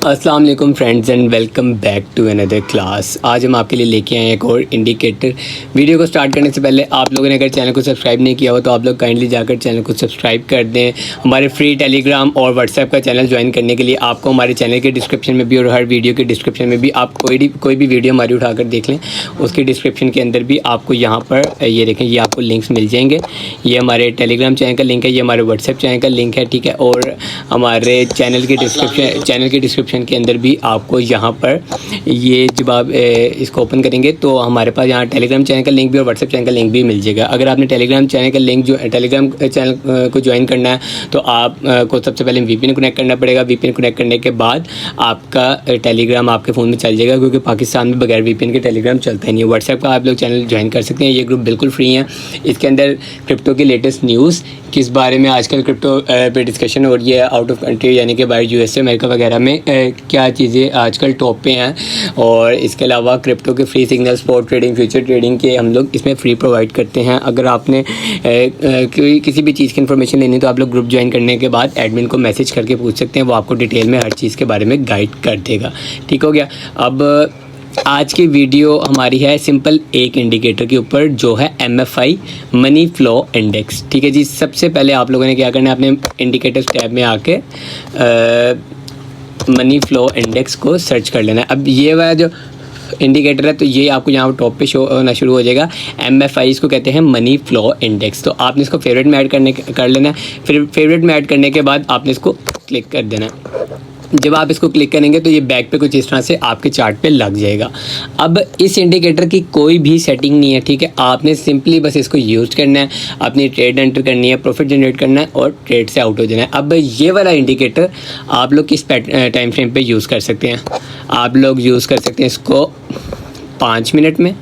अस्सलाम वालेकुम friends and welcome back to another class. आज हम आपके लिए लेके आए हैं एक और इंडिकेटर। वीडियो को स्टार्ट करने से पहले आप लोगों ने अगर चैनल को सब्सक्राइब नहीं किया हो तो आप लोग काइंडली जाकर चैनल को सब्सक्राइब कर दें। हमारे फ्री टेलीग्राम और व्हाट्सएप का चैनल ज्वाइन करने के लिए आपको हमारे चैनल के डिस्क्रिप्शन में भी और हर वीडियो के डिस्क्रिप्शन में भी आप कोई भी वीडियो हमारी उठाकर देख लें, उसके डिस्क्रिप्शन के अंदर भी आपको यहाँ पर ये देखें, ये आपको लिंक्स मिल जाएंगे। ये हमारे टेलीग्राम चैनल का लिंक है, ये हमारे व्हाट्सएप चैनल का लिंक है, ठीक है। और हमारे चैनल के डिस्क्रिप्शन के अंदर भी आपको यहाँ पर ये जब आप इसको ओपन करेंगे तो हमारे पास यहाँ टेलीग्राम चैनल का लिंक भी और व्हाट्सएप चैनल का लिंक भी मिल जाएगा। अगर आपने टेलीग्राम चैनल का लिंक जो टेलीग्राम चैनल को ज्वाइन करना है तो आपको सबसे पहले VPN कनेक्ट करना पड़ेगा। VPN कनेक्ट करने के बाद आपका टेलीग्राम आपके फ़ोन में चल जाएगा, क्योंकि पाकिस्तान में बगैर VPN के टेलीग्राम चलता ही नहीं है। व्हाट्सएप का आप लोग चैनल ज्वाइन कर सकते हैं, ये ग्रुप बिल्कुल फ्री है। इसके अंदर क्रिप्टो की लेटेस्ट न्यूज़, किस बारे में आजकल क्रिप्टो पे डिस्कशन हो रही है आउट ऑफ कंट्री, यानी कि बाहर USA अमेरिका वगैरह में क्या चीज़ें आजकल टॉप पे हैं। और इसके अलावा क्रिप्टो के free signal, spot trading, future trading के हम लोग इसमें फ्री प्रोवाइड करते हैं। अगर आपने किसी भी चीज़ की इन्फॉर्मेशन लेनी तो आप लोग ग्रुप ज्वाइन करने के बाद एडमिन को मैसेज करके पूछ सकते हैं, वो आपको डिटेल में हर चीज़ के बारे में गाइड कर देगा। ठीक हो गया। अब आज की वीडियो हमारी है सिंपल एक इंडिकेटर के ऊपर जो है MFI मनी फ्लो इंडेक्स। ठीक है जी। सबसे पहले आप लोगों ने क्या करना है, अपने इंडिकेटर्स टैब में आके मनी फ्लो इंडेक्स को सर्च कर लेना है। अब ये वाला जो इंडिकेटर है तो ये आपको यहाँ टॉप पे शो होना शुरू हो जाएगा। MFI इसको कहते हैं मनी फ्लो इंडेक्स। तो आपने इसको फेवरेट में ऐड कर लेना है। फिर फेवरेट में ऐड करने के बाद आपने इसको क्लिक कर देना है। जब आप इसको क्लिक करेंगे तो ये बैक पे कुछ इस तरह से आपके चार्ट पे लग जाएगा। अब इस इंडिकेटर की कोई भी सेटिंग नहीं है, ठीक है। आपने सिंपली बस इसको यूज़ करना है, अपनी ट्रेड एंटर करनी है, प्रॉफिट जनरेट करना है और ट्रेड से आउट हो जाना है। अब ये वाला इंडिकेटर आप लोग किस टाइम फ्रेम पे यूज़ कर सकते हैं? आप लोग यूज़ कर सकते हैं इसको 5 मिनट में,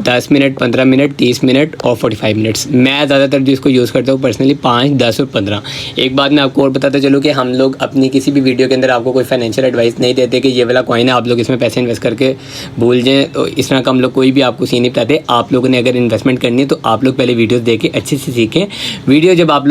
10 मिनट, 15 मिनट, 30 मिनट और 45 मिनट्स। मैं ज़्यादातर जो इसको यूज़ करता हूँ पर्सनली 5, 10 और 15। एक बात मैं आपको और बताता चलूँ कि हम लोग अपनी किसी भी वीडियो के अंदर आपको कोई फाइनेंशियल एडवाइस नहीं देते कि ये वाला कॉइन है आप लोग इसमें पैसे इन्वेस्ट करके भूल जाएँ। तो इस तरह का हम लोग कोई भी आपको सीन नहीं बताते। आप लोगों ने अगर इन्वेस्टमेंट करनी है तो आप लोग पहले वीडियोज़ देखें, अच्छे से सीखें। वीडियो जब आप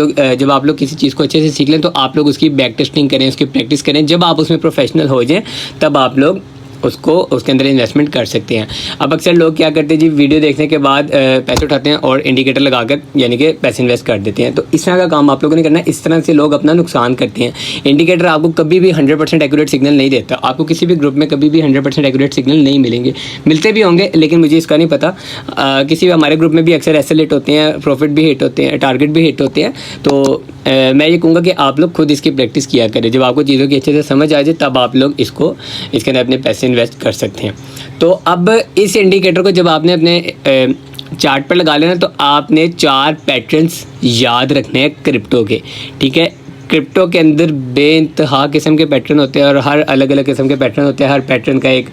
लोग किसी चीज़ को अच्छे से सीख लें तो आप लोग उसकी बैक टेस्टिंग करें, उसकी प्रैक्टिस करें। जब आप उसमें प्रोफेशनल हो जाएँ तब आप लोग उसके अंदर इन्वेस्टमेंट कर सकते हैं। अब अक्सर लोग क्या करते हैं जी, वीडियो देखने के बाद पैसे उठाते हैं और इंडिकेटर लगाकर यानी कि पैसे इन्वेस्ट कर देते हैं। तो इस तरह का काम आप लोगों ने करना है। इस तरह से लोग अपना नुकसान करते हैं। इंडिकेटर आपको कभी भी 100% एक्यूरेट सिग्नल नहीं देता। आपको किसी भी ग्रुप में कभी भी 100% एक्यूरेट सिग्नल नहीं मिलेंगे। मिलते भी होंगे लेकिन मुझे इसका नहीं पता। किसी भी हमारे ग्रुप में भी अक्सर ऐसे हिट होते हैं, प्रॉफिट भी हिट होते हैं, टारगेट भी हिट होते हैं। तो मैं ये कहूँगा कि आप लोग खुद इसकी प्रैक्टिस किया करें। जब आपको चीज़ों की अच्छे से समझ आ जाए तब आप लोग इसके अंदर अपने पैसे इन्वेस्ट कर सकते हैं। तो अब इस इंडिकेटर को जब आपने अपने चार्ट पर लगा लेना तो आपने 4 पैटर्न्स याद रखने हैं क्रिप्टो के। ठीक है। क्रिप्टो के अंदर बेइंतहा किस्म के पैटर्न होते हैं और हर अलग अलग किस्म के पैटर्न होते हैं। हर पैटर्न का एक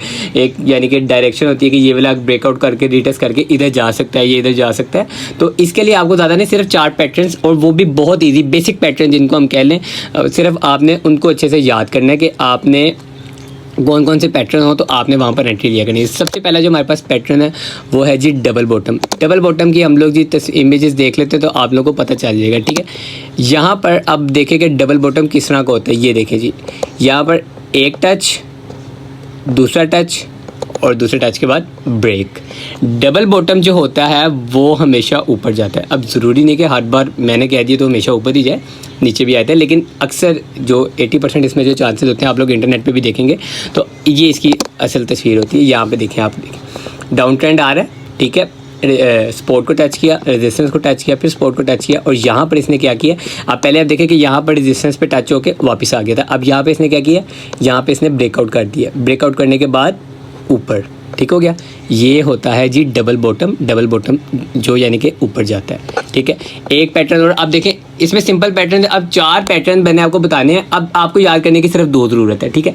यानी कि डायरेक्शन होती है कि ये वाला ब्रेकआउट करके रिटेस्ट करके इधर जा सकता है, ये इधर जा सकता है। तो इसके लिए आपको ज़्यादा नहीं, सिर्फ 4 पैटर्न्स, और वो भी बहुत ईजी बेसिक पैटर्न जिनको हम कह लें, सिर्फ आपने उनको अच्छे से याद करना है कि आपने कौन कौन से पैटर्न हो तो आपने वहाँ पर एंट्री लिया करनी है। सबसे पहला जो हमारे पास पैटर्न है वो है जी डबल बॉटम। डबल बॉटम की हम लोग जी इमेजेस देख लेते हैं तो आप लोगों को पता चल जाएगा। ठीक है। यहाँ पर अब देखें कि डबल बॉटम किस तरह का होता है। ये देखें जी, यहाँ पर एक टच, दूसरा टच और दूसरे टच के बाद ब्रेक। डबल बॉटम जो होता है वो हमेशा ऊपर जाता है। अब ज़रूरी नहीं कि हर बार मैंने कह दिया तो हमेशा ऊपर ही जाए, नीचे भी आता है, लेकिन अक्सर जो 80% इसमें जो चांसेस होते हैं आप लोग इंटरनेट पे भी देखेंगे तो ये इसकी असल तस्वीर होती है। यहाँ पे देखें, आप देखें डाउन ट्रेंड आ रहा है। ठीक है। सपोर्ट को टच किया, रेजिस्टेंस को टच किया, फिर सपोर्ट को टच किया और यहाँ पर इसने क्या किया, आप पहले आप देखें कि यहाँ पर रेजिस्टेंस पे टच होके वापस आ गया था। अब यहाँ पे इसने क्या किया, यहाँ पे इसने ब्रेकआउट कर दिया। ब्रेकआउट करने के बाद ऊपर। ठीक हो गया। ये होता है जी डबल बॉटम। डबल बॉटम जो यानी कि ऊपर जाता है। ठीक है। एक पैटर्न और अब देखें इसमें सिंपल पैटर्न है। अब 4 पैटर्न मैंने आपको बताने हैं। अब आपको याद करने की सिर्फ 2 ज़रूरत है। ठीक है।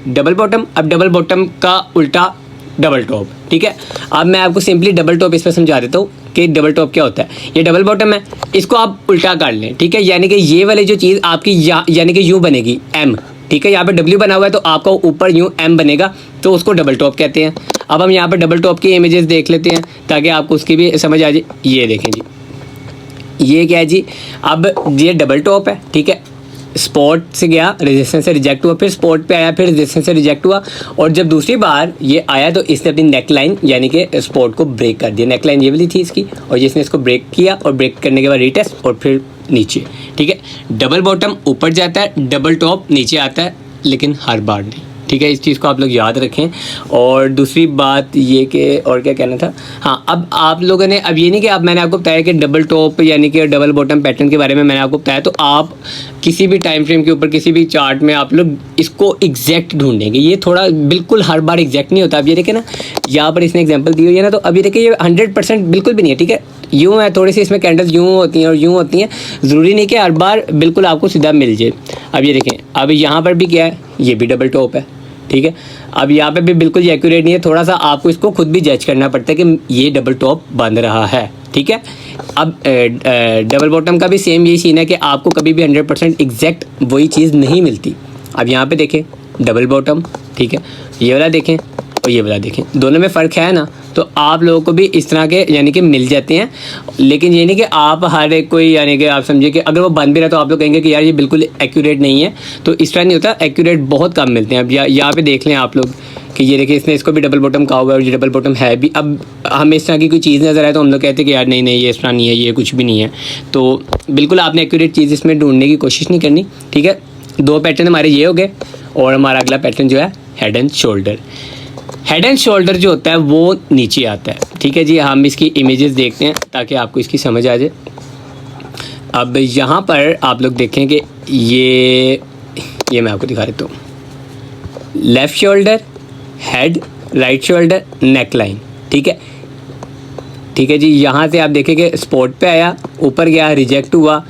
डबल बॉटम, अब डबल बॉटम का उल्टा डबल टॉप। ठीक है। अब मैं आपको सिंपली डबल टॉप इस पर समझा देता हूँ कि डबल टॉप क्या होता है। ये डबल बॉटम है, इसको आप उल्टा कर लें। ठीक है। यानी कि ये वाली जो चीज़ आपकी यानी कि यूँ बनेगी M। ठीक है। यहाँ पे W बना हुआ है तो आपका ऊपर यूँ M बनेगा, तो उसको डबल टॉप कहते हैं। अब हम यहाँ पर डबल टॉप की इमेजेस देख लेते हैं ताकि आपको उसकी भी समझ आ जाए। ये देखें जी, ये क्या है जी, अब ये डबल टॉप है। ठीक है। सपोर्ट से गया, रेजिस्टेंस से रिजेक्ट हुआ, फिर सपोर्ट पे आया, फिर रेजिस्टेंस से रिजेक्ट हुआ, और जब दूसरी बार ये आया तो इसने अपनी नेक लाइन यानी कि सपोर्ट को ब्रेक कर दिया। नेक लाइन ये वाली थी इसकी, और जिसने इसको ब्रेक किया, और ब्रेक करने के बाद रीटेस्ट और फिर नीचे। ठीक है, डबल बॉटम ऊपर जाता है, डबल टॉप नीचे आता है, लेकिन हर बार नहीं। ठीक है, इस चीज़ को आप लोग याद रखें। और दूसरी बात ये कि और क्या कहना था, हाँ, अब आप लोगों ने, अब ये नहीं कि आप, मैंने आपको बताया कि डबल टॉप यानी कि डबल बॉटम पैटर्न के बारे में मैंने आपको बताया, तो आप किसी भी टाइम फ्रेम के ऊपर किसी भी चार्ट में आप लोग इसको एग्जैक्ट ढूंढेंगे। ये थोड़ा बिल्कुल हर बार एग्जैक्ट नहीं होता। अब ये देखें ना, यहाँ पर इसने एग्जाम्पल दी हुई है ना, तो अब ये देखिए ये 100% बिल्कुल भी नहीं है। ठीक है, यूँ है, थोड़ी सी इसमें कैंडल्स यूँ होती हैं और यूँ होती हैं, ज़रूरी नहीं कि हर बार बिल्कुल आपको सीधा मिल जाए। अब ये देखें, अब यहाँ पर भी क्या है, ये भी डबल टॉप है। ठीक है, अब यहाँ पे भी बिल्कुल एक्यूरेट नहीं है, थोड़ा सा आपको इसको खुद भी जज करना पड़ता है कि ये डबल टॉप बन रहा है। ठीक है, अब डबल बॉटम का भी सेम यही सीन है कि आपको कभी भी 100% एग्जैक्ट वही चीज़ नहीं मिलती। अब यहाँ पे देखें डबल बॉटम, ठीक है, ये वाला देखें और ये वाला देखें, दोनों में फ़र्क है ना। तो आप लोगों को भी इस तरह के यानी कि मिल जाते हैं, लेकिन ये नहीं कि आप हर एक कोई यानी कि आप समझिए कि अगर वो बन भी रहा तो आप लोग कहेंगे कि यार ये बिल्कुल एक्यूरेट नहीं है, तो इस तरह नहीं होता। एक्यूरेट बहुत कम मिलते हैं। अब यहाँ पे देख लें आप लोग कि ये देखिए, इसने इसको भी डबल बॉटम कहा हुआ है और ये डबल बॉटम है भी। अब हमें इस तरह की कोई चीज़ नज़र आए तो हम लोग कहते हैं कि यार नहीं नहीं, ये इस तरह नहीं है, ये कुछ भी नहीं है। तो बिल्कुल आपने एक्यूरेट चीज़ इसमें ढूंढने की कोशिश नहीं करनी। ठीक है, दो पैटर्न हमारे ये हो गए, और हमारा अगला पैटर्न जो है head and shoulder. Head and shoulder जो होता है वो नीचे आता है। ठीक है जी, हम इसकी इमेजेस देखते हैं ताकि आपको इसकी समझ आ जाए। अब यहाँ पर आप लोग देखें कि ये मैं आपको दिखा देता हूँ। Left shoulder, head, right shoulder, neck line. ठीक है, ठीक है जी, यहाँ से आप देखेंगे स्पॉट पे आया, ऊपर गया, रिजेक्ट हुआ,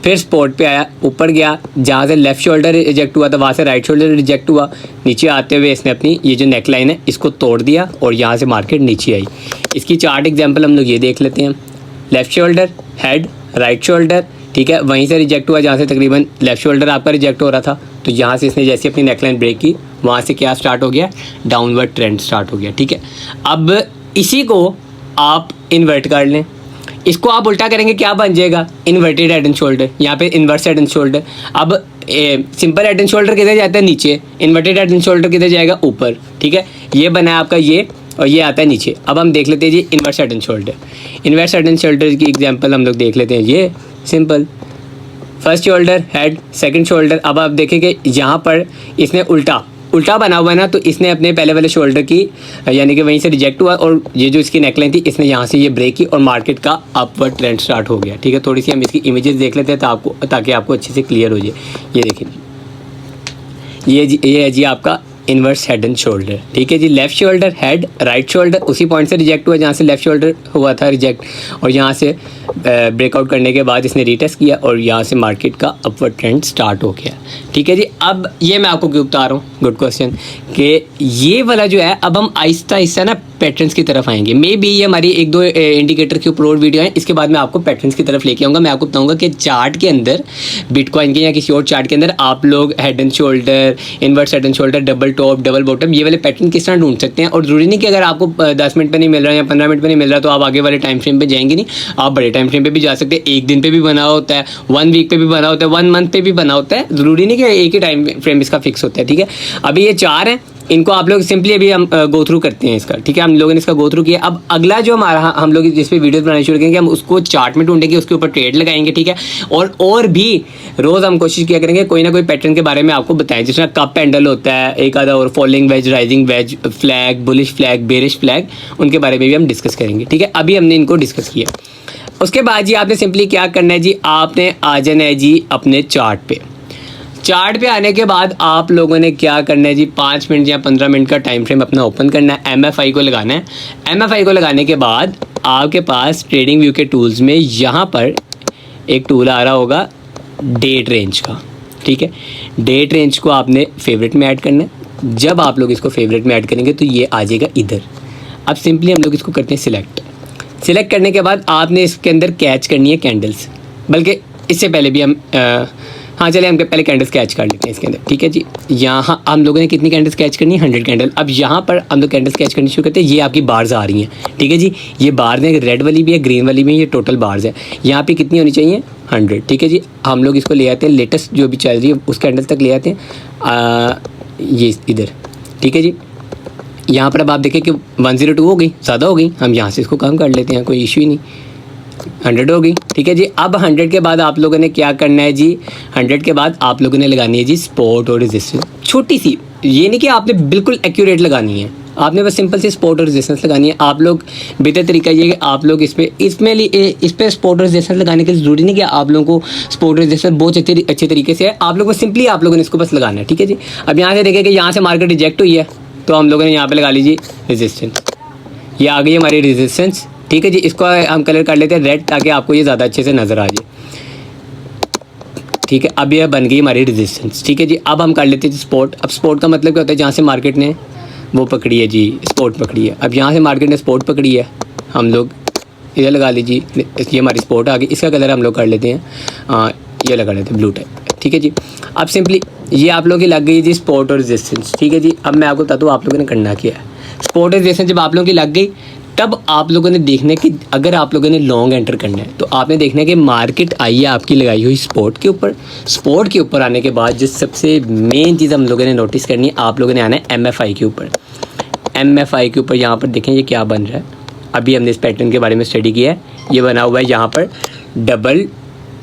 फिर स्पॉट पे आया, ऊपर गया, जहाँ से लेफ़्ट शोल्डर रिजेक्ट हुआ था वहाँ से राइट शोल्डर रिजेक्ट हुआ, नीचे आते हुए इसने अपनी ये जो नेक लाइन है इसको तोड़ दिया और यहाँ से मार्केट नीचे आई। इसकी चार्ट एग्जांपल हम लोग ये देख लेते हैं। Left shoulder, head, right shoulder, ठीक है, वहीं से रिजेक्ट हुआ जहाँ से तकरीबन लेफ़्ट शोल्डर आपका रिजेक्ट हो रहा था, तो यहाँ से इसने जैसे अपनी नेक लाइन ब्रेक की, वहाँ से क्या स्टार्ट हो गया, डाउनवर्ड ट्रेंड स्टार्ट हो गया। ठीक है, अब इसी को आप इन्वर्ट कर लें, इसको आप उल्टा करेंगे, क्या बन जाएगा, इन्वर्टेड हेड एंड शोल्डर, यहाँ पे इन्वर्स हेड एंड शोल्डर। अब सिंपल हेड एंड शोल्डर किधर जाता है, नीचे, इन्वर्टेड हेड एंड शोल्डर किधर जाएगा, ऊपर। ठीक है, ये बना है आपका ये, और ये आता है नीचे। अब हम देख लेते हैं जी inverse head and shoulder. Inverse head and shoulder की एग्जांपल हम लोग देख लेते हैं। ये simple first shoulder head, second shoulder. अब आप देखेंगे यहाँ पर इसने उल्टा बना हुआ है ना, तो इसने अपने पहले वाले शोल्डर की यानी कि वहीं से रिजेक्ट हुआ, और ये जो इसकी नेकलाइन थी इसने यहाँ से ये ब्रेक की और मार्केट का अपवर्ड ट्रेंड स्टार्ट हो गया। ठीक है, थोड़ी सी हम इसकी इमेजेस देख लेते हैं ताकि आपको अच्छे से क्लियर हो जाए। ये देखिए, ये है जी आपका इन्वर्स हेड एंड शोल्डर। ठीक है जी, left shoulder, head, right shoulder उसी पॉइंट से रिजेक्ट हुआ जहाँ से लेफ़्ट शोल्डर हुआ था रिजेक्ट, और यहाँ से ब्रेकआउट करने के बाद इसने रीटेस्ट किया और यहाँ से मार्केट का अपवर्ड ट्रेंड स्टार्ट हो गया। ठीक है जी, अब ये मैं आपको क्यों बता रहा हूँ, गुड क्वेश्चन, कि ये वाला जो है अब हम आहिस्ता आहिस्ता ना पैटर्न्स की तरफ आएंगे। मे बी ये हमारी एक दो इंडिकेटर के ऊपर और वीडियो है, इसके बाद मैं आपको पैटर्न्स की तरफ लेके आऊँगा। मैं आपको बताऊँगा कि चार्ट के अंदर, बिटकॉइन के या किसी और चार्ट के अंदर आप लोग head and shoulder, inverse head and shoulder, double top, double bottom, ये वाले पैटर्न किस तरह ढूंढ सकते हैं। और जरूरी नहीं कि अगर आपको 10 मिनट पे नहीं मिल रहा या 15 मिनट पे नहीं मिल रहा तो आप आगे वाले टाइम फ्रेम पे जाएंगे नहीं, आप बड़े टाइम फ्रेम पे भी जा सकते हैं। एक दिन पे भी बना होता है, 1 वीक पे भी बना होता है, 1 मंथ पे भी बना होता है, जरूरी नहीं कि एक ही टाइम फ्रेम इसका फिक्स होता है। ठीक है, अभी ये 4 हैं, इनको आप लोग सिंपली अभी हम गो थ्रू करते हैं इसका। ठीक है, हम लोगों ने इसका गो थ्रू किया। अब अगला जो हमारा हम लोग जिस पे वीडियोस बनानी शुरू करेंगे, हम उसको चार्ट में ढूंढेंगे, उसके ऊपर ट्रेड लगाएंगे। ठीक है, और भी रोज़ हम कोशिश किया करेंगे कोई ना कोई पैटर्न के बारे में आपको बताएं, जिसमें कप हैंडल होता है, एक आधा और falling veg, rising veg, flag, bullish flag, bearish flag, उनके बारे में भी हम डिस्कस करेंगे। ठीक है, अभी हमने इनको डिस्कस किया। उसके बाद जी आपने सिंपली क्या करना है जी, आपने आ जाना है जी अपने चार्ट पे। चार्ट पे आने के बाद आप लोगों ने क्या करना है जी, 5 मिनट या 15 मिनट का टाइम फ्रेम अपना ओपन करना है, MFI को लगाना है। MFI को लगाने के बाद आपके पास ट्रेडिंग व्यू के टूल्स में यहाँ पर एक टूल आ रहा होगा डेट रेंज का। ठीक है, डेट रेंज को आपने फेवरेट में ऐड करना है। जब आप लोग इसको फेवरेट में ऐड करेंगे तो ये आ जाएगा इधर। अब सिंपली हम लोग इसको करते हैं सिलेक्ट करने के बाद आपने इसके अंदर कैच करनी है कैंडल्स, बल्कि इससे पहले भी हम हाँ चलिए हम पहले कैंडल्स कैच कर लेते हैं इसके अंदर। ठीक है जी, यहाँ हम लोगों ने कितनी कैंडल्स कैच करनी है, 100 कैंडल। अब यहाँ पर हम लोग कैंडल्स कैच करनी शुरू करते हैं। ये आपकी बार्स आ रही हैं। ठीक है जी, ये बार्स हैं, रेड वाली भी है, ग्रीन वाली भी है, ये टोटल बार्स है। यहाँ पे कितनी होनी चाहिए, 100, ठीक है जी। हम लोग इसको ले आते हैं लेटेस्ट जो भी चल रही है उस कैंडल तक ले आते हैं, ये इधर, ठीक है जी। यहाँ पर अब आप देखें कि 102 हो गई, ज़्यादा हो गई, हम यहाँ से इसको कम कर लेते हैं, कोई इशू ही नहीं, 100 हो गई, ठीक है जी। अब 100 के बाद आप लोगों ने क्या करना है जी, 100 के बाद आप लोगों ने लगानी है जी सपोर्ट और रेजिस्टेंस, छोटी सी, ये नहीं कि आपने बिल्कुल एक्यूरेट लगानी है, आपने बस सिंपल सी सपोर्ट और रेजिस्टेंस लगानी है। आप लोग बेहतर तरीका ये है कि आप लोग इस पे सपोर्ट और रेजिस्टेंस लगाने के लिए ज़रूरी नहीं कि आप लोगों को सपोर्ट और रेजिस्टेंस बहुत अच्छे तरीके से है, आप लोग को सिंपली आप लोगों ने इसको बस लगाना है, ठीक है जी। अब यहाँ से देखें कि यहाँ से मार्केट रिजेक्ट हुई है, तो हम लोगों ने यहाँ पे लगा लीजिए रेजिस्टेंस, ये आ गई हमारी रेजिस्टेंस, ठीक है जी। इसको हम कलर कर लेते हैं रेड ताकि आपको ये ज़्यादा अच्छे से नज़र आ जाए, ठीक है। अब ये बन गई हमारी रेजिस्टेंस, ठीक है जी। अब हम कर लेते हैं स्पोर्ट। अब स्पोर्ट का मतलब क्या होता है, जहाँ से मार्केट ने वो पकड़ी है जी, स्पोर्ट पकड़ी है। अब यहाँ से मार्केट ने स्पोर्ट पकड़ी है, हम लोग इधर लगा लीजिए, ये हमारी स्पोर्ट आ गई। इसका कलर हम लोग कर लेते हैं ये लगा लेते हैं ब्लू टाइप, ठीक है जी। अब सिंपली ये आप लोगों की लग गई जी स्पोर्ट और रेजिस्टेंस, ठीक है जी। अब मैं आपको बता दूँ आप लोगों ने करना क्या है। स्पोर्ट और रेजिस्टेंस जब आप लोगों की लग गई, तब आप लोगों ने देखना है कि अगर आप लोगों ने लॉन्ग एंटर करना है तो आपने देखना है कि मार्केट आई है आपकी लगाई हुई स्पोर्ट के ऊपर। स्पोर्ट के ऊपर आने के बाद जो सबसे मेन चीज़ हम लोगों ने नोटिस करनी है, आप लोगों ने आना है MFI के ऊपर। MFI के ऊपर यहाँ पर देखें ये क्या बन रहा है, अभी हमने इस पैटर्न के बारे में स्टडी किया है, ये बना हुआ है यहाँ पर डबल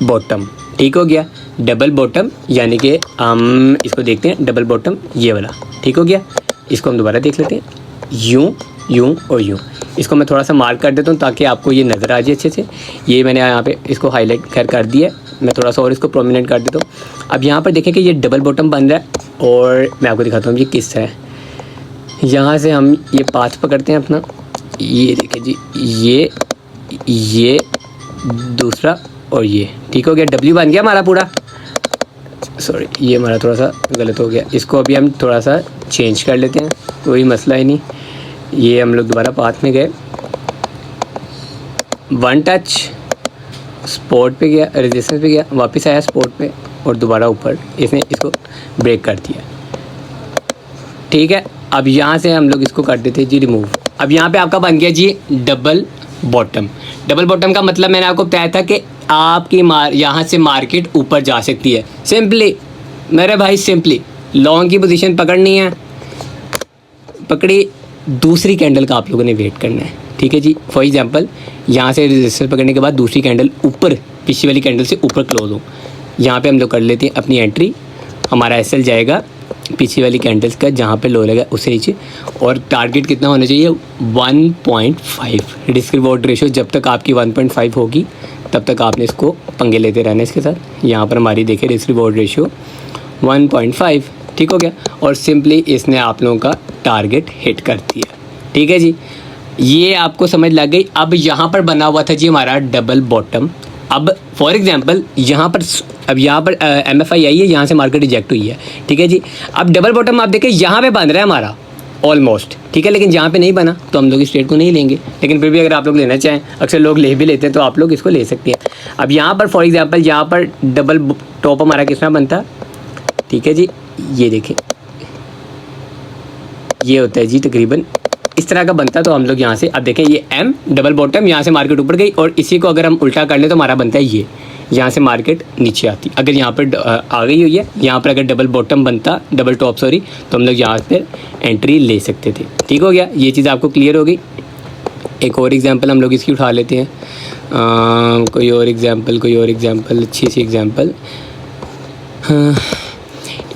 बॉटम, ठीक हो गया, डबल बॉटम, यानी कि हम इसको देखते हैं डबल बॉटम ये वाला, ठीक हो गया। इसको हम दोबारा देख लेते हैं, यूँ यूँ और यूँ। इसको मैं थोड़ा सा मार्क कर देता हूँ ताकि आपको ये नज़र आ जाए अच्छे से। ये मैंने यहाँ पे इसको हाईलाइट कर दिया, मैं थोड़ा सा और इसको प्रोमिनेंट कर देता हूँ। अब यहाँ पर देखें कि ये डबल बॉटम बन रहा है और मैं आपको दिखाता हूँ ये किस है। यहाँ से हम ये पाथ पकड़ते हैं अपना, ये देखें जी, ये दूसरा और ये, ठीक हो गया, W बन गया हमारा पूरा। सॉरी, ये हमारा थोड़ा सा गलत हो गया, इसको अभी हम थोड़ा सा चेंज कर लेते हैं, कोई मसला ही नहीं। ये हम लोग दोबारा पाथ में गए, वन टच स्पोर्ट पे गया, रेजिस्टेंस पे गया, वापस आया स्पोर्ट पे और दोबारा ऊपर इसने इसको ब्रेक कर दिया, ठीक है। अब यहाँ से हम लोग इसको कर देते हैं जी रिमूव। अब यहाँ पे आपका बन गया जी डबल बॉटम। डबल बॉटम का मतलब मैंने आपको बताया था कि आपकी यहाँ से मार्केट ऊपर जा सकती है। सिंपली मेरे भाई, सिंपली लॉन्ग की पोजीशन पकड़नी है, पकड़ी, दूसरी कैंडल का आप लोगों ने वेट करना है, ठीक है जी। फॉर एग्जांपल यहाँ से रेजिस्टेंस पकड़ने के बाद दूसरी कैंडल ऊपर, पिछली वाली कैंडल से ऊपर क्लोज हो, यहाँ पे हम लोग कर लेते हैं अपनी एंट्री। हमारा SL जाएगा पिछली वाली कैंडल्स का जहाँ पे लो लगा उससे नीचे, और टारगेट कितना होना चाहिए 1.5 रिस्क रिवॉर्ड रेशो। जब तक आपकी 1.5 होगी तब तक आपने इसको पंगे लेते रहना इसके साथ। यहाँ पर हमारी देखिए रिस्क रिवॉर्ड रेशो 1.5, ठीक हो गया, और सिंपली इसने आप लोगों का टारगेट हिट कर दिया, ठीक है जी। ये आपको समझ लग गई। अब यहाँ पर बना हुआ था जी हमारा डबल बॉटम। अब फॉर एग्जांपल यहाँ पर MFI आई है, यहाँ से मार्केट रिजेक्ट हुई है, ठीक है जी। अब डबल बॉटम आप देखें यहाँ पे बन रहा है हमारा ऑलमोस्ट, ठीक है, लेकिन यहाँ पे नहीं बना तो हम लोग इस ट्रेड को नहीं लेंगे। लेकिन फिर भी अगर आप लोग लेना चाहें, अक्सर लोग ले भी लेते हैं, तो आप लोग इसको ले सकते हैं। अब यहाँ पर फॉर एग्जांपल यहाँ पर डबल टॉप हमारा किस तरह बनता, ठीक है जी, ये देखें ये होता है जी तकरीबन इस तरह का बनता। तो हम लोग यहाँ से अब देखें ये M डबल बॉटम, यहाँ से मार्केट ऊपर गई, और इसी को अगर हम उल्टा कर लें तो हमारा बनता है ये, यहाँ से मार्केट नीचे आती। अगर यहाँ पर आ गई हुई है, यहाँ पर अगर डबल बॉटम बनता, डबल टॉप सॉरी, तो हम लोग यहाँ पर एंट्री ले सकते थे, ठीक हो गया। ये चीज़ आपको क्लियर हो गई। एक और एग्जांपल हम लोग इसकी उठा लेते हैं, कोई और एग्जांपल अच्छी सी एग्जांपल।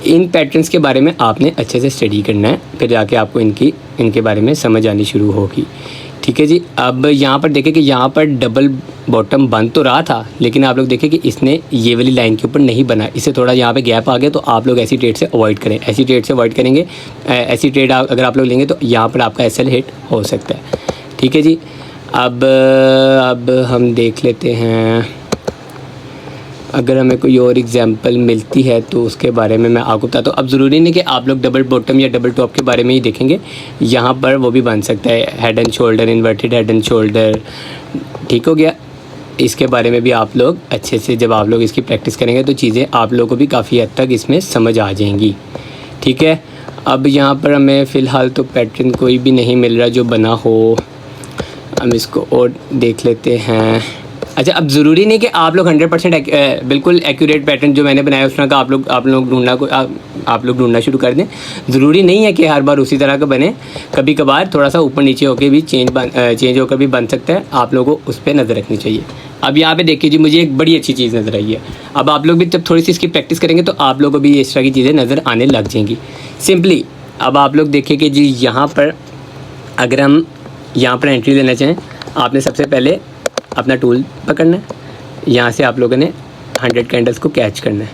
इन पैटर्न्स के बारे में आपने अच्छे से स्टडी करना है, फिर जाके आपको इनके बारे में समझ आनी शुरू होगी, ठीक है जी। अब यहाँ पर देखें कि यहाँ पर डबल बॉटम बन तो रहा था, लेकिन आप लोग देखें कि इसने ये वाली लाइन के ऊपर नहीं बना, इससे थोड़ा यहाँ पे गैप आ गया। तो आप लोग ऐसी ट्रेड से अवॉइड करें, ऐसी ट्रेड से अवॉइड करेंगे। ऐसी ट्रेड अगर आप लोग लेंगे तो यहाँ पर आपका SL हिट हो सकता है, ठीक है जी। अब हम देख लेते हैं, अगर हमें कोई और एग्जांपल मिलती है तो उसके बारे में मैं आपको बताता हूँ। अब ज़रूरी नहीं कि आप लोग डबल बॉटम या डबल टॉप के बारे में ही देखेंगे, यहाँ पर वो भी बन सकता है head and shoulder, inverted head and shoulder, ठीक हो गया। इसके बारे में भी आप लोग अच्छे से जब आप लोग इसकी प्रैक्टिस करेंगे तो चीज़ें आप लोगों को भी काफ़ी हद तक इसमें समझ आ जाएंगी, ठीक है। अब यहाँ पर हमें फ़िलहाल तो पैटर्न कोई भी नहीं मिल रहा जो बना हो, हम इसको और देख लेते हैं। अच्छा, अब ज़रूरी नहीं कि आप लोग 100% बिल्कुल एक्यूरेट पैटर्न जो मैंने बनाया उस तरह का आप लोग ढूंढना शुरू कर दें। ज़रूरी नहीं है कि हर बार उसी तरह का बने, कभी कभार थोड़ा सा ऊपर नीचे होकर भी चेंज होकर भी बन सकता है। आप लोगों को उस पर नज़र रखनी चाहिए। अब यहाँ पे देखिए जी, मुझे एक बड़ी अच्छी चीज़ नज़र आई है। अब आप लोग भी जब थोड़ी सी इसकी प्रैक्टिस करेंगे तो आप लोगों को भी इस तरह की चीज़ें नज़र आने लग जाएंगी सिंपली। अब आप लोग देखिए कि जी यहाँ पर अगर हम यहाँ पर एंट्री लेना चाहें, आपने सबसे पहले अपना टूल पकड़ना है, यहाँ से आप लोगों ने 100 कैंडल्स को कैच करना है।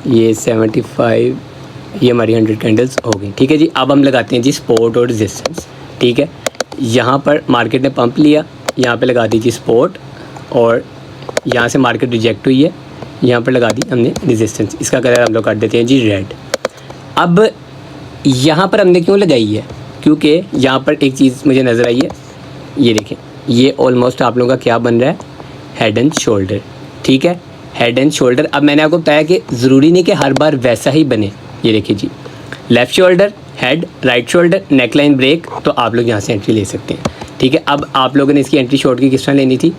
ये 75, ये हमारी 100 कैंडल्स हो गई, ठीक है जी। अब हम लगाते हैं जी सपोर्ट और रेजिस्टेंस, ठीक है। यहाँ पर मार्केट ने पंप लिया, यहाँ पे लगा दीजिए सपोर्ट, और यहाँ से मार्केट रिजेक्ट हुई है, यहाँ पर लगा दी हमने रेजिस्टेंस। इसका कलर हम लोग कर देते हैं जी रेड। अब यहाँ पर हमने क्यों लगाई है, क्योंकि यहाँ पर एक चीज़ मुझे नज़र आई है, ये देखें, ये ऑलमोस्ट आप लोगों का क्या बन रहा है, हेड एंड शोल्डर, ठीक है, हेड एंड शोल्डर। अब मैंने आपको बताया कि ज़रूरी नहीं कि हर बार वैसा ही बने। ये देखिए जी, left shoulder head, right shoulder neckline break, तो आप लोग यहाँ से एंट्री ले सकते हैं, ठीक है। अब आप लोगों ने इसकी एंट्री शॉर्ट की किस तरह लेनी थी,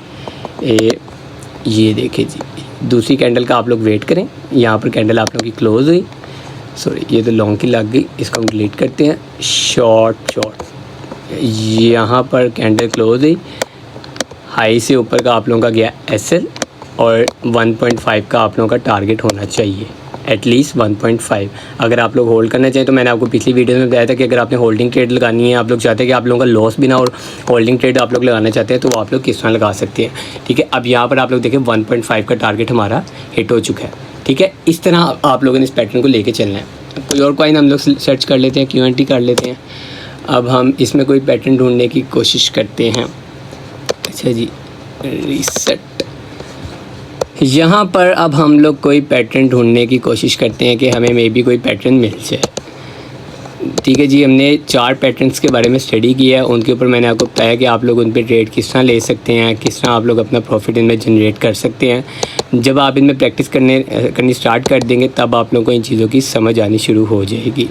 ये देखिए जी, दूसरी कैंडल का आप लोग वेट करें। यहाँ पर कैंडल आप लोगों की क्लोज़ हुई, सॉरी ये तो लॉन्ग की लग गई, इसको हम डिलीट करते हैं। शॉर्ट, यहाँ पर कैंडल क्लोज हुई, हाई से ऊपर का आप लोगों का गया SL, और 1.5 का आप लोगों का टारगेट होना चाहिए, एटलीस्ट 1.5। अगर आप लोग होल्ड करना चाहें तो मैंने आपको पिछली वीडियो में बताया था कि अगर आपने होल्डिंग ट्रेड लगानी है, आप लोग चाहते हैं कि आप लोगों का लॉस भी ना और होल्डिंग ट्रेड आप लोग लगाना चाहते हैं, तो वो आप लोग किस तरह लगा सकते हैं, ठीक है। अब यहाँ पर आप लोग देखें 1.5 का टारगेट हमारा हिट हो चुका है, ठीक है। इस तरह आप लोगों ने इस पैटर्न को लेके चलना है। कोई और कॉइन हम लोग सर्च कर लेते हैं, QNT कर लेते हैं। अब हम इसमें कोई पैटर्न ढूंढने की कोशिश करते हैं। अच्छा जी, रीसेट, यहाँ पर अब हम लोग कोई पैटर्न ढूंढने की कोशिश करते हैं कि हमें मे बी कोई पैटर्न मिल जाए, ठीक है जी। हमने 4 पैटर्न्स के बारे में स्टडी किया है, उनके ऊपर मैंने आपको बताया कि आप लोग उन पर ट्रेड किस तरह ले सकते हैं, किस तरह आप लोग अपना प्रॉफिट इनमें जनरेट कर सकते हैं। जब आप इनमें प्रैक्टिस करनी स्टार्ट कर देंगे तब आप लोगों को इन चीज़ों की समझ आनी शुरू हो जाएगी,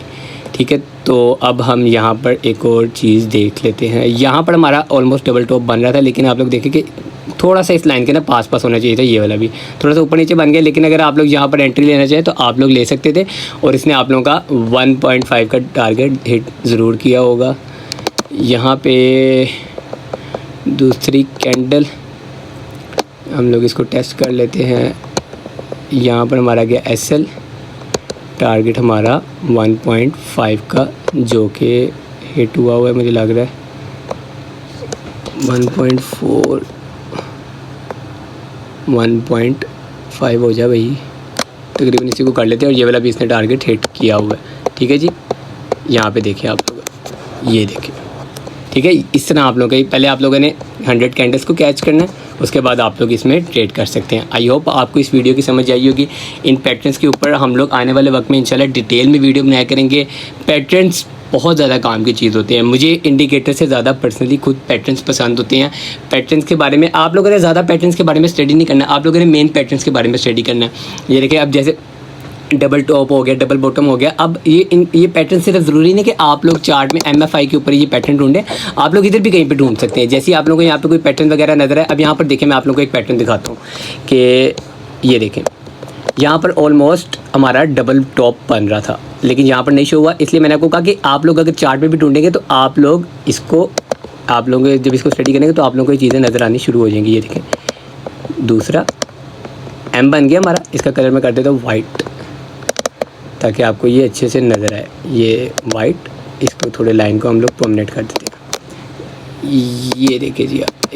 ठीक है। तो अब हम यहाँ पर एक और चीज़ देख लेते हैं। यहाँ पर हमारा ऑलमोस्ट डबल टॉप बन रहा था, लेकिन आप लोग देखें कि थोड़ा सा इस लाइन के ना पास होना चाहिए था, ये वाला भी थोड़ा सा ऊपर नीचे बन गया। लेकिन अगर आप लोग यहाँ पर एंट्री लेना चाहें तो आप लोग ले सकते थे, और इसने आप लोगों का 1.5 का टारगेट हिट ज़रूर किया होगा। यहाँ पे दूसरी कैंडल हम लोग इसको टेस्ट कर लेते हैं। यहाँ पर हमारा गया SL, टारगेट हमारा 1.5 का जो कि हिट हुआ है, मुझे लग रहा है 1.4 1.5 हो जाए भाई, तकरीबन इसी को कर लेते हैं। और ये वाला भी इसने टारगेट हिट किया हुआ है, ठीक है जी। यहाँ पे देखिए आप लोग, ये देखिए, ठीक है। इस तरह आप लोगों का पहले आप लोगों ने 100 कैंडल्स को कैच करना है, उसके बाद आप लोग इसमें ट्रेड कर सकते हैं। आई होप आपको इस वीडियो की समझ आई होगी। इन पैटर्न्स के ऊपर हम लोग आने वाले वक्त में इंशाल्लाह डिटेल में वीडियो बनाया करेंगे। पैटर्न्स बहुत ज़्यादा काम की चीज़ होती है। मुझे इंडिकेटर से ज़्यादा पर्सनली खुद पैटर्न्स पसंद होते हैं। पैटर्न्स के बारे में आप लोगों ने ज़्यादा पैटर्न्स के बारे में स्टडी नहीं करना, आप लोगों ने मेन पैटर्न्स के बारे में स्टडी करना है। ये देखिए, अब जैसे डबल टॉप हो गया, डबल बॉटम हो गया। अब ये पैटर्न सिर्फ ज़रूरी नहीं कि आप लोग चार्ट में MFI के ऊपर ये पैटर्न ढूंढें, आप लोग इधर भी कहीं पे ढूंढ सकते हैं। जैसे आप लोगों को यहाँ पे कोई पैटर्न वगैरह नज़र है, अब यहाँ पर देखें, मैं आप लोगों को एक पैटर्न दिखाता हूँ कि ये देखें, यहाँ पर ऑलमोस्ट हमारा डबल टॉप बन रहा था, लेकिन यहाँ पर नहीं शो हुआ। इसलिए मैंने आपको कहा कि आप लोग अगर चार्ट में भी ढूंढेंगे तो आप लोग जब इसको स्टडी करेंगे तो आप लोगों को ये चीज़ें नज़र आनी शुरू हो जाएंगी। ये देखें, दूसरा M बन गया हमारा, इसका कलर मैं कर देता हूँ वाइट, ताकि आपको ये अच्छे से नज़र आए। ये वाइट, इसको थोड़े लाइन को हम लोग प्रोमिनेट कर देते हैं। ये देखिए जी आप,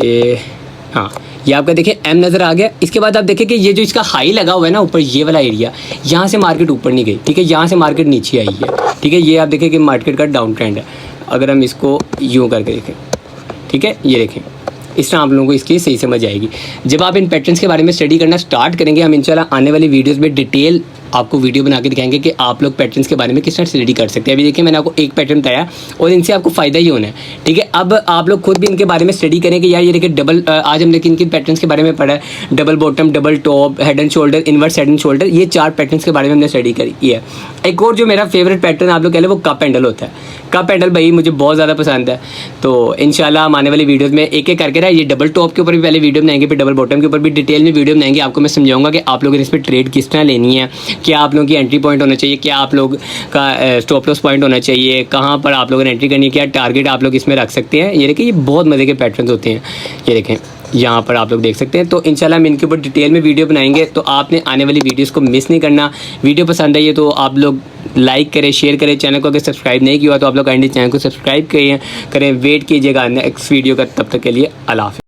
हाँ, ये आपका देखिए M नज़र आ गया। इसके बाद आप देखिए कि ये जो इसका हाई लगा हुआ है ना ऊपर, ये वाला एरिया, यहाँ से मार्केट ऊपर नहीं गई, ठीक है, यहाँ से मार्केट नीचे आई है, ठीक है। ये आप देखें कि मार्केट का डाउन ट्रेंड है। अगर हम इसको यूँ करके देखें, ठीक है, ये देखें, इस तरह आप लोगों को इसकी सही समझ आएगी। जब आप इन पैटर्न्स के बारे में स्टडी करना स्टार्ट करेंगे, हम इंशाल्लाह आने वाली वीडियोस में डिटेल आपको वीडियो बना के दिखाएंगे कि आप लोग पैटर्न्स के बारे में किस तरह स्टडी कर सकते हैं। अभी देखिए मैंने आपको एक पैटर्न बताया और इनसे आपको फ़ायदा ही होना है, ठीक है। अब आप लोग खुद भी इनके बारे में स्टडी करें कि यार ये देखिए डबल, आज हमने इनके पैटर्न्स के बारे में पढ़ा है, double bottom, double top, head and shoulder, inverse head and shoulder, ये 4 पैटर्न्स के बारे में हमने स्टडी करी है। एक और जो मेरा फेवरेट पैटर्न आप लोग कह लें वो कप हैंडल होता है। कप हैंडल भाई मुझे बहुत ज़्यादा पसंद है, तो इंशाल्लाह हम आने वाली वीडियोज़ में एक एक करके ना ये डबल टॉप के ऊपर भी पहले वीडियो बनाएंगे, फिर डबल बॉटम के ऊपर भी डिटेल में वीडियो बनाएंगे। आपको मैं समझाऊंगा कि आप लोगों ने इस पर ट्रेड किस तरह लेनी है, क्या आप लोगों की एंट्री पॉइंट होना चाहिए, क्या आप लोग का स्टॉप लॉस पॉइंट होना चाहिए, कहाँ पर आप लोगों ने एंट्री करनी है, क्या टारगेट आप लोग इसमें रख सकते हैं। ये देखिए ये बहुत मज़े के पैटर्न होते हैं, ये देखें यहाँ पर आप लोग देख सकते हैं। तो इंशाल्लाह हम इनके ऊपर डिटेल में वीडियो बनाएंगे, तो आपने आने वाली वीडियोस को मिस नहीं करना। वीडियो पसंद आई है तो आप लोग लाइक करें, शेयर करें। चैनल को अगर सब्सक्राइब नहीं किया तो आप लोग काइंडली चैनल को सब्सक्राइब करें। वेट कीजिएगा नेक्स्ट वीडियो का, तब तक के लिए अल्लाह हाफ़िज़।